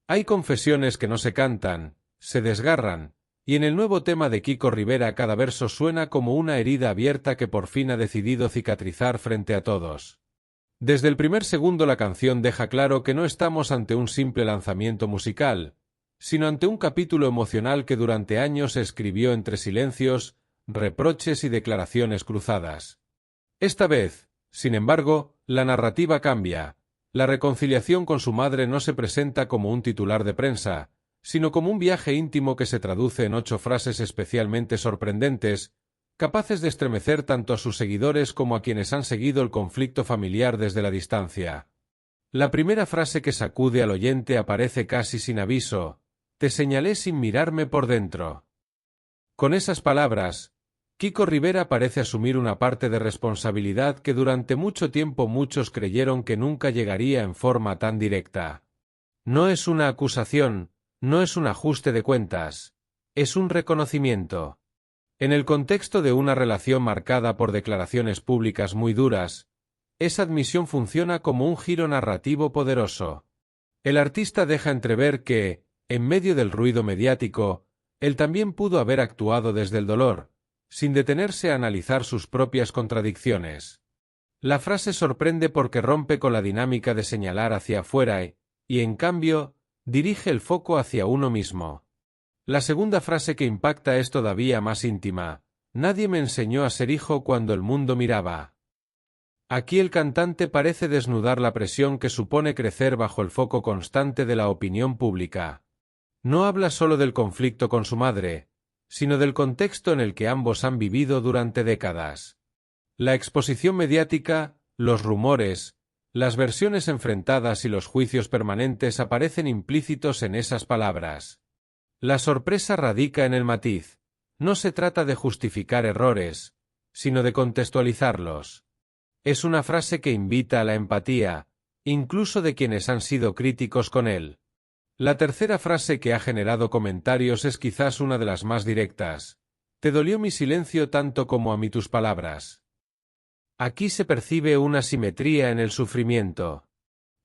Hay confesiones que no se cantan, se desgarran, y en el nuevo tema de Kiko Rivera cada verso suena como una herida abierta que por fin ha decidido cicatrizar frente a todos. Desde el primer segundo la canción deja claro que no estamos ante un simple lanzamiento musical, sino ante un capítulo emocional que durante años se escribió entre silencios, reproches y declaraciones cruzadas. Esta vez, sin embargo, la narrativa cambia. La reconciliación con su madre no se presenta como un titular de prensa, sino como un viaje íntimo que se traduce en 8 frases especialmente sorprendentes, capaces de estremecer tanto a sus seguidores como a quienes han seguido el conflicto familiar desde la distancia. La primera frase que sacude al oyente aparece casi sin aviso: «Te señalé sin mirarme por dentro». Con esas palabras, Kiko Rivera parece asumir una parte de responsabilidad que durante mucho tiempo muchos creyeron que nunca llegaría en forma tan directa. No es una acusación, no es un ajuste de cuentas, es un reconocimiento. En el contexto de una relación marcada por declaraciones públicas muy duras, esa admisión funciona como un giro narrativo poderoso. El artista deja entrever que, en medio del ruido mediático, él también pudo haber actuado desde el dolor, sin detenerse a analizar sus propias contradicciones. La frase sorprende porque rompe con la dinámica de señalar hacia afuera y, en cambio, dirige el foco hacia uno mismo. La segunda frase que impacta es todavía más íntima: «Nadie me enseñó a ser hijo cuando el mundo miraba». Aquí el cantante parece desnudar la presión que supone crecer bajo el foco constante de la opinión pública. No habla solo del conflicto con su madre, sino del contexto en el que ambos han vivido durante décadas. La exposición mediática, los rumores, las versiones enfrentadas y los juicios permanentes aparecen implícitos en esas palabras. La sorpresa radica en el matiz. No se trata de justificar errores, sino de contextualizarlos. Es una frase que invita a la empatía, incluso de quienes han sido críticos con él. La tercera frase que ha generado comentarios es quizás una de las más directas: «Te dolió mi silencio tanto como a mí tus palabras». Aquí se percibe una simetría en el sufrimiento.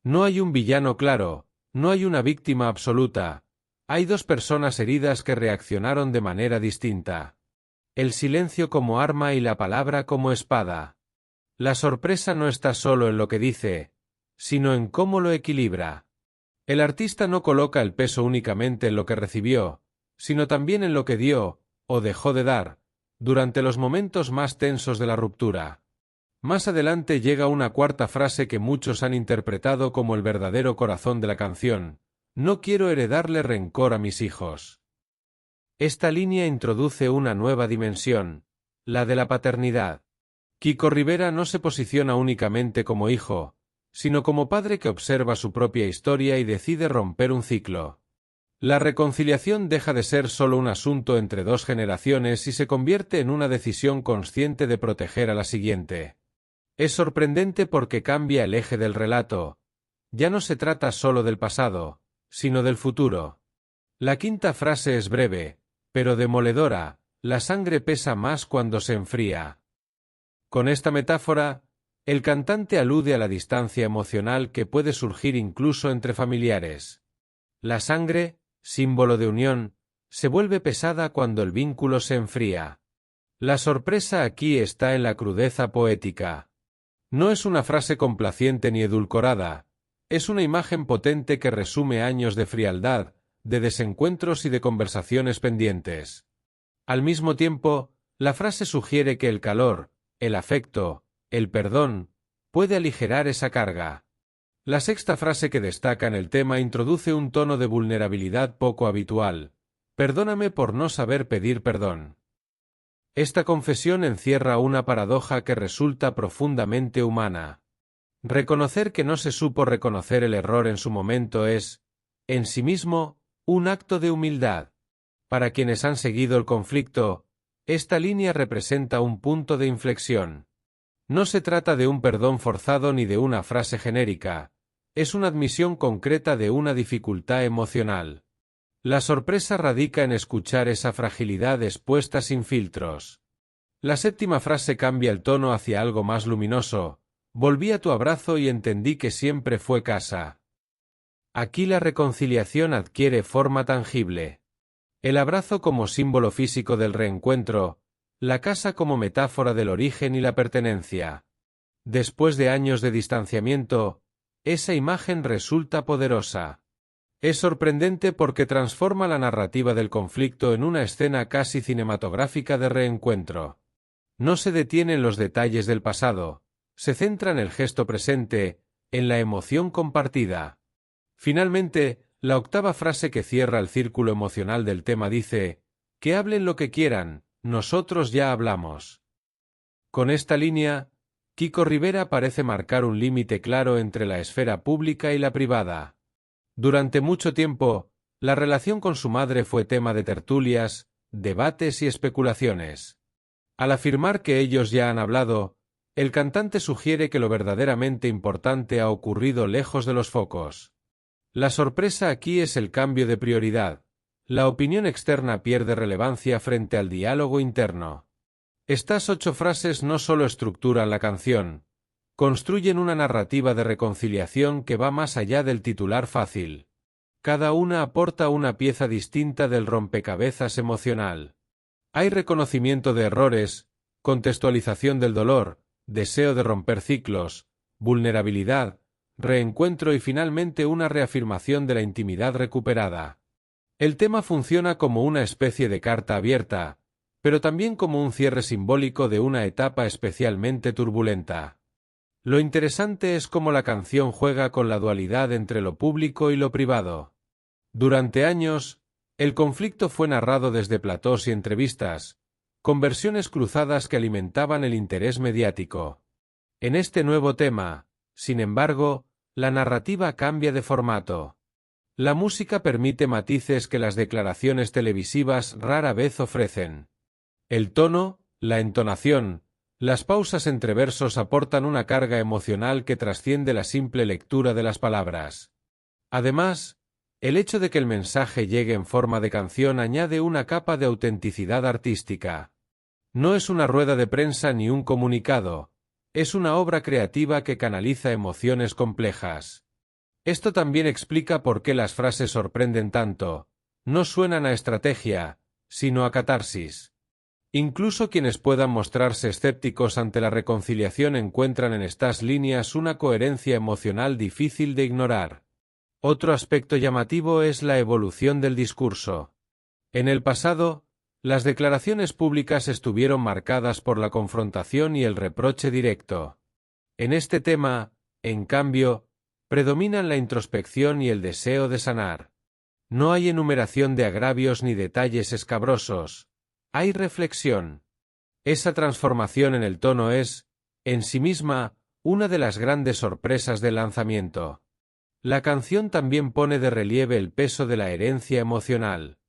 No hay un villano claro, no hay una víctima absoluta. Hay dos personas heridas que reaccionaron de manera distinta. El silencio como arma y la palabra como espada. La sorpresa no está solo en lo que dice, sino en cómo lo equilibra. El artista no coloca el peso únicamente en lo que recibió, sino también en lo que dio, o dejó de dar, durante los momentos más tensos de la ruptura. Más adelante llega una cuarta frase que muchos han interpretado como el verdadero corazón de la canción: «No quiero heredarle rencor a mis hijos». Esta línea introduce una nueva dimensión, la de la paternidad. Kiko Rivera no se posiciona únicamente como hijo, sino como padre que observa su propia historia y decide romper un ciclo. La reconciliación deja de ser solo un asunto entre dos generaciones y se convierte en una decisión consciente de proteger a la siguiente. Es sorprendente porque cambia el eje del relato. Ya no se trata solo del pasado, sino del futuro. La quinta frase es breve, pero demoledora: «La sangre pesa más cuando se enfría». Con esta metáfora, el cantante alude a la distancia emocional que puede surgir incluso entre familiares. La sangre, símbolo de unión, se vuelve pesada cuando el vínculo se enfría. La sorpresa aquí está en la crudeza poética. No es una frase complaciente ni edulcorada, es una imagen potente que resume años de frialdad, de desencuentros y de conversaciones pendientes. Al mismo tiempo, la frase sugiere que el calor, el afecto, el perdón, puede aligerar esa carga. La sexta frase que destaca en el tema introduce un tono de vulnerabilidad poco habitual: «Perdóname por no saber pedir perdón». Esta confesión encierra una paradoja que resulta profundamente humana. Reconocer que no se supo reconocer el error en su momento es, en sí mismo, un acto de humildad. Para quienes han seguido el conflicto, esta línea representa un punto de inflexión. No se trata de un perdón forzado ni de una frase genérica, es una admisión concreta de una dificultad emocional. La sorpresa radica en escuchar esa fragilidad expuesta sin filtros. La séptima frase cambia el tono hacia algo más luminoso: «Volví a tu abrazo y entendí que siempre fue casa». Aquí la reconciliación adquiere forma tangible. El abrazo como símbolo físico del reencuentro, la casa como metáfora del origen y la pertenencia. Después de años de distanciamiento, esa imagen resulta poderosa. Es sorprendente porque transforma la narrativa del conflicto en una escena casi cinematográfica de reencuentro. No se detiene en los detalles del pasado, se centra en el gesto presente, en la emoción compartida. Finalmente, la octava frase que cierra el círculo emocional del tema dice: que hablen lo que quieran, nosotros ya hablamos. Con esta línea, Kiko Rivera parece marcar un límite claro entre la esfera pública y la privada. Durante mucho tiempo, la relación con su madre fue tema de tertulias, debates y especulaciones. Al afirmar que ellos ya han hablado, el cantante sugiere que lo verdaderamente importante ha ocurrido lejos de los focos. La sorpresa aquí es el cambio de prioridad. La opinión externa pierde relevancia frente al diálogo interno. Estas 8 frases no solo estructuran la canción, construyen una narrativa de reconciliación que va más allá del titular fácil. Cada una aporta una pieza distinta del rompecabezas emocional. Hay reconocimiento de errores, contextualización del dolor, deseo de romper ciclos, vulnerabilidad, reencuentro y finalmente una reafirmación de la intimidad recuperada. El tema funciona como una especie de carta abierta, pero también como un cierre simbólico de una etapa especialmente turbulenta. Lo interesante es cómo la canción juega con la dualidad entre lo público y lo privado. Durante años, el conflicto fue narrado desde platós y entrevistas, con versiones cruzadas que alimentaban el interés mediático. En este nuevo tema, sin embargo, la narrativa cambia de formato. La música permite matices que las declaraciones televisivas rara vez ofrecen. El tono, la entonación, las pausas entre versos aportan una carga emocional que trasciende la simple lectura de las palabras. Además, el hecho de que el mensaje llegue en forma de canción añade una capa de autenticidad artística. No es una rueda de prensa ni un comunicado, es una obra creativa que canaliza emociones complejas. Esto también explica por qué las frases sorprenden tanto, no suenan a estrategia, sino a catarsis. Incluso quienes puedan mostrarse escépticos ante la reconciliación encuentran en estas líneas una coherencia emocional difícil de ignorar. Otro aspecto llamativo es la evolución del discurso. En el pasado, las declaraciones públicas estuvieron marcadas por la confrontación y el reproche directo. En este tema, en cambio, predominan la introspección y el deseo de sanar. No hay enumeración de agravios ni detalles escabrosos. Hay reflexión. Esa transformación en el tono es, en sí misma, una de las grandes sorpresas del lanzamiento. La canción también pone de relieve el peso de la herencia emocional.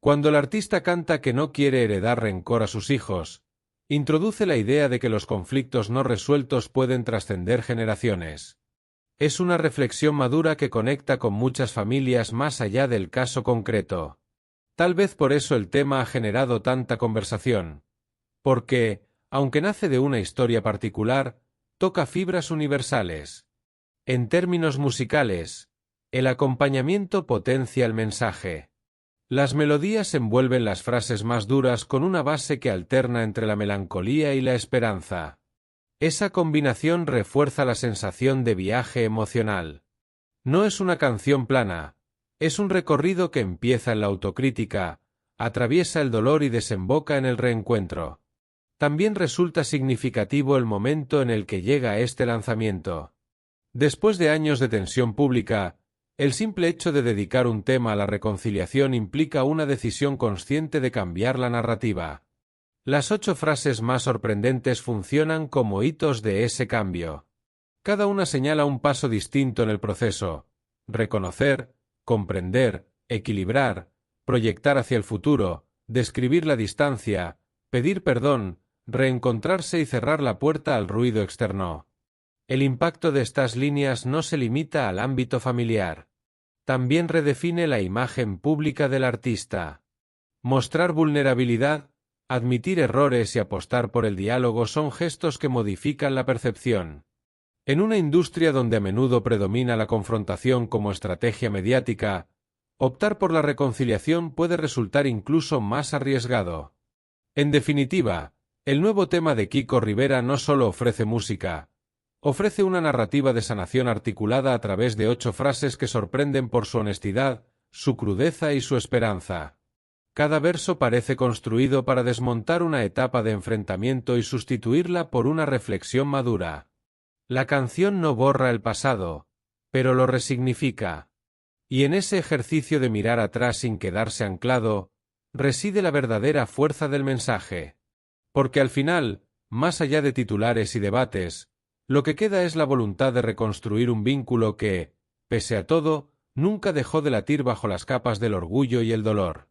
Cuando el artista canta que no quiere heredar rencor a sus hijos, introduce la idea de que los conflictos no resueltos pueden trascender generaciones. Es una reflexión madura que conecta con muchas familias más allá del caso concreto. Tal vez por eso el tema ha generado tanta conversación. Porque, aunque nace de una historia particular, toca fibras universales. En términos musicales, el acompañamiento potencia el mensaje. Las melodías envuelven las frases más duras con una base que alterna entre la melancolía y la esperanza. Esa combinación refuerza la sensación de viaje emocional. No es una canción plana, es un recorrido que empieza en la autocrítica, atraviesa el dolor y desemboca en el reencuentro. También resulta significativo el momento en el que llega este lanzamiento. Después de años de tensión pública, el simple hecho de dedicar un tema a la reconciliación implica una decisión consciente de cambiar la narrativa. Las 8 frases más sorprendentes funcionan como hitos de ese cambio. Cada una señala un paso distinto en el proceso: reconocer, comprender, equilibrar, proyectar hacia el futuro, describir la distancia, pedir perdón, reencontrarse y cerrar la puerta al ruido externo. El impacto de estas líneas no se limita al ámbito familiar. También redefine la imagen pública del artista. Mostrar vulnerabilidad, admitir errores y apostar por el diálogo son gestos que modifican la percepción. En una industria donde a menudo predomina la confrontación como estrategia mediática, optar por la reconciliación puede resultar incluso más arriesgado. En definitiva, el nuevo tema de Kiko Rivera no solo ofrece música, ofrece una narrativa de sanación articulada a través de 8 frases que sorprenden por su honestidad, su crudeza y su esperanza. Cada verso parece construido para desmontar una etapa de enfrentamiento y sustituirla por una reflexión madura. La canción no borra el pasado, pero lo resignifica. Y en ese ejercicio de mirar atrás sin quedarse anclado, reside la verdadera fuerza del mensaje. Porque al final, más allá de titulares y debates, lo que queda es la voluntad de reconstruir un vínculo que, pese a todo, nunca dejó de latir bajo las capas del orgullo y el dolor.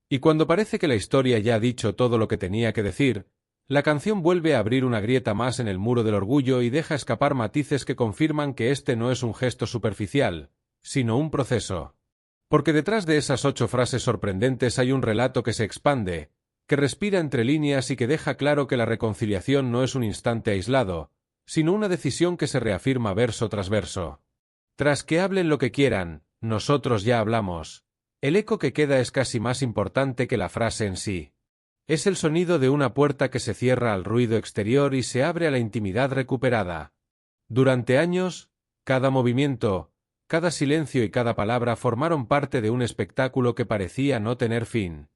Y cuando parece que la historia ya ha dicho todo lo que tenía que decir, la canción vuelve a abrir una grieta más en el muro del orgullo y deja escapar matices que confirman que este no es un gesto superficial, sino un proceso. Porque detrás de esas 8 frases sorprendentes hay un relato que se expande, que respira entre líneas y que deja claro que la reconciliación no es un instante aislado, sino una decisión que se reafirma verso tras verso. Tras que hablen lo que quieran, nosotros ya hablamos. El eco que queda es casi más importante que la frase en sí. Es el sonido de una puerta que se cierra al ruido exterior y se abre a la intimidad recuperada. Durante años, cada movimiento, cada silencio y cada palabra formaron parte de un espectáculo que parecía no tener fin.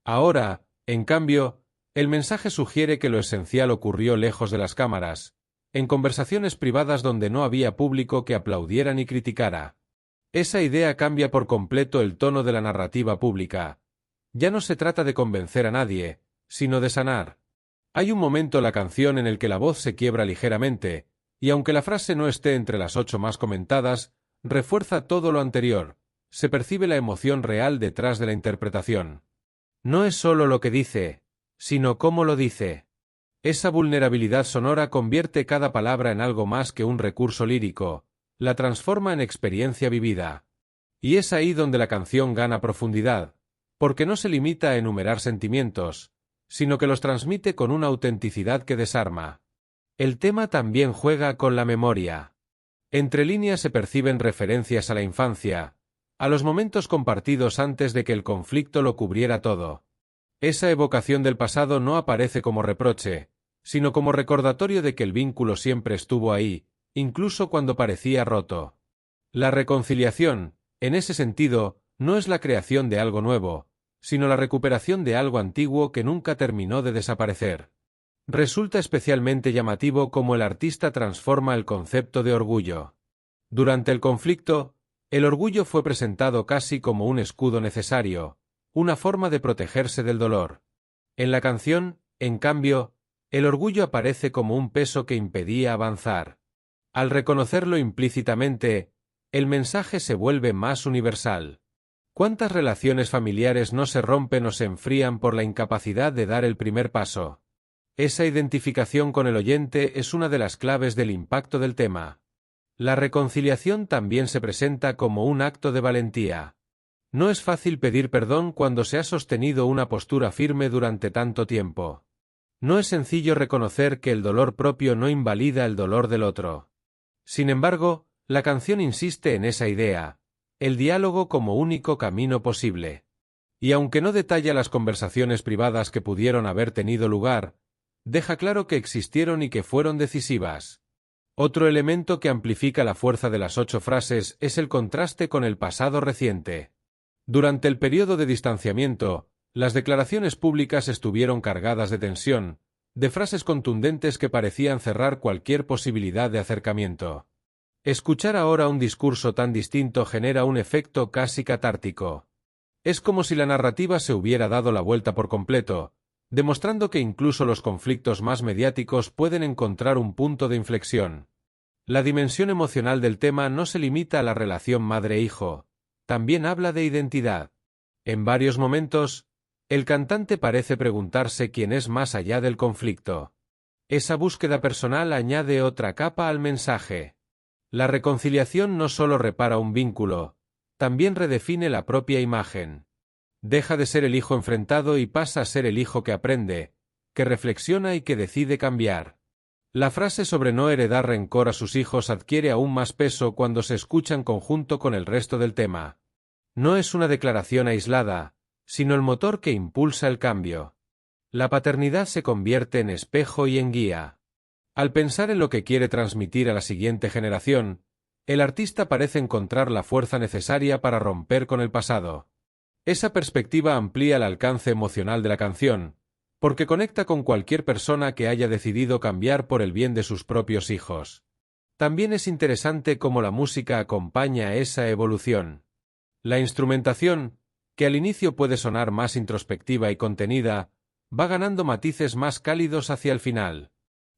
Ahora, en cambio, el mensaje sugiere que lo esencial ocurrió lejos de las cámaras, en conversaciones privadas donde no había público que aplaudiera ni criticara. Esa idea cambia por completo el tono de la narrativa pública. Ya no se trata de convencer a nadie, sino de sanar. Hay un momento en la canción en el que la voz se quiebra ligeramente, y aunque la frase no esté entre las 8 más comentadas, refuerza todo lo anterior. Se percibe la emoción real detrás de la interpretación. No es solo lo que dice, sino cómo lo dice. Esa vulnerabilidad sonora convierte cada palabra en algo más que un recurso lírico, la transforma en experiencia vivida. Y es ahí donde la canción gana profundidad, porque no se limita a enumerar sentimientos, sino que los transmite con una autenticidad que desarma. El tema también juega con la memoria. Entre líneas se perciben referencias a la infancia, a los momentos compartidos antes de que el conflicto lo cubriera todo. Esa evocación del pasado no aparece como reproche, sino como recordatorio de que el vínculo siempre estuvo ahí, incluso cuando parecía roto. La reconciliación, en ese sentido, no es la creación de algo nuevo, sino la recuperación de algo antiguo que nunca terminó de desaparecer. Resulta especialmente llamativo cómo el artista transforma el concepto de orgullo. Durante el conflicto, el orgullo fue presentado casi como un escudo necesario, una forma de protegerse del dolor. En la canción, en cambio, el orgullo aparece como un peso que impedía avanzar. Al reconocerlo implícitamente, el mensaje se vuelve más universal. ¿Cuántas relaciones familiares no se rompen o se enfrían por la incapacidad de dar el primer paso? Esa identificación con el oyente es una de las claves del impacto del tema. La reconciliación también se presenta como un acto de valentía. No es fácil pedir perdón cuando se ha sostenido una postura firme durante tanto tiempo. No es sencillo reconocer que el dolor propio no invalida el dolor del otro. Sin embargo, la canción insiste en esa idea, el diálogo como único camino posible. Y aunque no detalla las conversaciones privadas que pudieron haber tenido lugar, deja claro que existieron y que fueron decisivas. Otro elemento que amplifica la fuerza de las 8 frases es el contraste con el pasado reciente. Durante el periodo de distanciamiento, las declaraciones públicas estuvieron cargadas de tensión, de frases contundentes que parecían cerrar cualquier posibilidad de acercamiento. Escuchar ahora un discurso tan distinto genera un efecto casi catártico. Es como si la narrativa se hubiera dado la vuelta por completo, demostrando que incluso los conflictos más mediáticos pueden encontrar un punto de inflexión. La dimensión emocional del tema no se limita a la relación madre-hijo, también habla de identidad. En varios momentos, el cantante parece preguntarse quién es más allá del conflicto. Esa búsqueda personal añade otra capa al mensaje. La reconciliación no solo repara un vínculo, también redefine la propia imagen. Deja de ser el hijo enfrentado y pasa a ser el hijo que aprende, que reflexiona y que decide cambiar. La frase sobre no heredar rencor a sus hijos adquiere aún más peso cuando se escucha en conjunto con el resto del tema. No es una declaración aislada, sino el motor que impulsa el cambio. La paternidad se convierte en espejo y en guía. Al pensar en lo que quiere transmitir a la siguiente generación, el artista parece encontrar la fuerza necesaria para romper con el pasado. Esa perspectiva amplía el alcance emocional de la canción, porque conecta con cualquier persona que haya decidido cambiar por el bien de sus propios hijos. También es interesante cómo la música acompaña esa evolución. La instrumentación, que al inicio puede sonar más introspectiva y contenida, va ganando matices más cálidos hacia el final.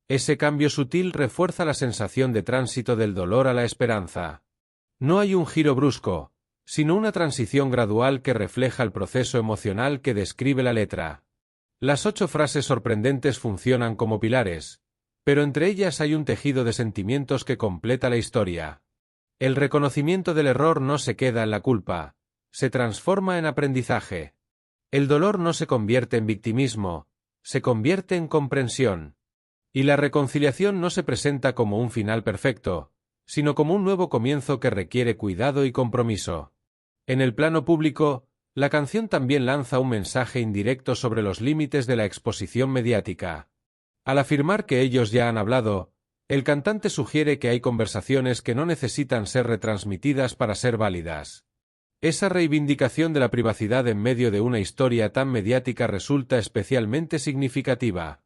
Ese cambio sutil refuerza la sensación de tránsito del dolor a la esperanza. No hay un giro brusco, sino una transición gradual que refleja el proceso emocional que describe la letra. Las 8 frases sorprendentes funcionan como pilares, pero entre ellas hay un tejido de sentimientos que completa la historia. El reconocimiento del error no se queda en la culpa, se transforma en aprendizaje. El dolor no se convierte en victimismo, se convierte en comprensión. Y la reconciliación no se presenta como un final perfecto, sino como un nuevo comienzo que requiere cuidado y compromiso. En el plano público, la canción también lanza un mensaje indirecto sobre los límites de la exposición mediática. Al afirmar que ellos ya han hablado, el cantante sugiere que hay conversaciones que no necesitan ser retransmitidas para ser válidas. Esa reivindicación de la privacidad en medio de una historia tan mediática resulta especialmente significativa.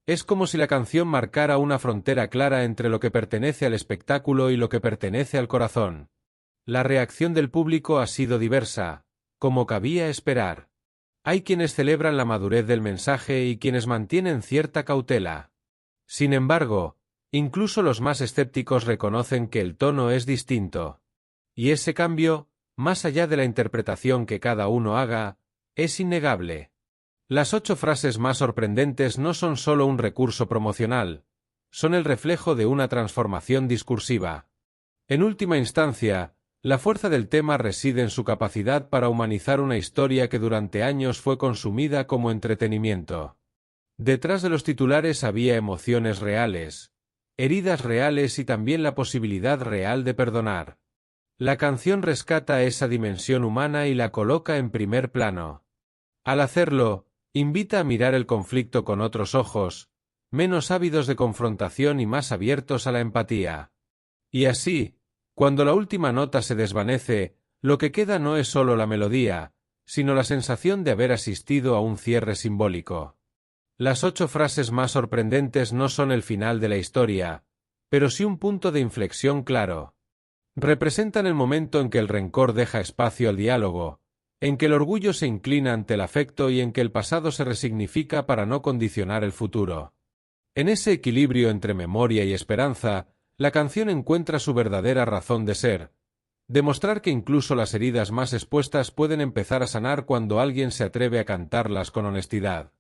Es como si la canción marcara una frontera clara entre lo que pertenece al espectáculo y lo que pertenece al corazón. La reacción del público ha sido diversa, como cabía esperar. Hay quienes celebran la madurez del mensaje y quienes mantienen cierta cautela. Sin embargo, incluso los más escépticos reconocen que el tono es distinto. Y ese cambio, más allá de la interpretación que cada uno haga, es innegable. Las 8 frases más sorprendentes no son solo un recurso promocional, son el reflejo de una transformación discursiva. En última instancia, la fuerza del tema reside en su capacidad para humanizar una historia que durante años fue consumida como entretenimiento. Detrás de los titulares había emociones reales, heridas reales y también la posibilidad real de perdonar. La canción rescata esa dimensión humana y la coloca en primer plano. Al hacerlo, invita a mirar el conflicto con otros ojos, menos ávidos de confrontación y más abiertos a la empatía. Y así, cuando la última nota se desvanece, lo que queda no es solo la melodía, sino la sensación de haber asistido a un cierre simbólico. Las 8 frases más sorprendentes no son el final de la historia, pero sí un punto de inflexión claro. Representan el momento en que el rencor deja espacio al diálogo, en que el orgullo se inclina ante el afecto y en que el pasado se resignifica para no condicionar el futuro. En ese equilibrio entre memoria y esperanza, la canción encuentra su verdadera razón de ser: demostrar que incluso las heridas más expuestas pueden empezar a sanar cuando alguien se atreve a cantarlas con honestidad.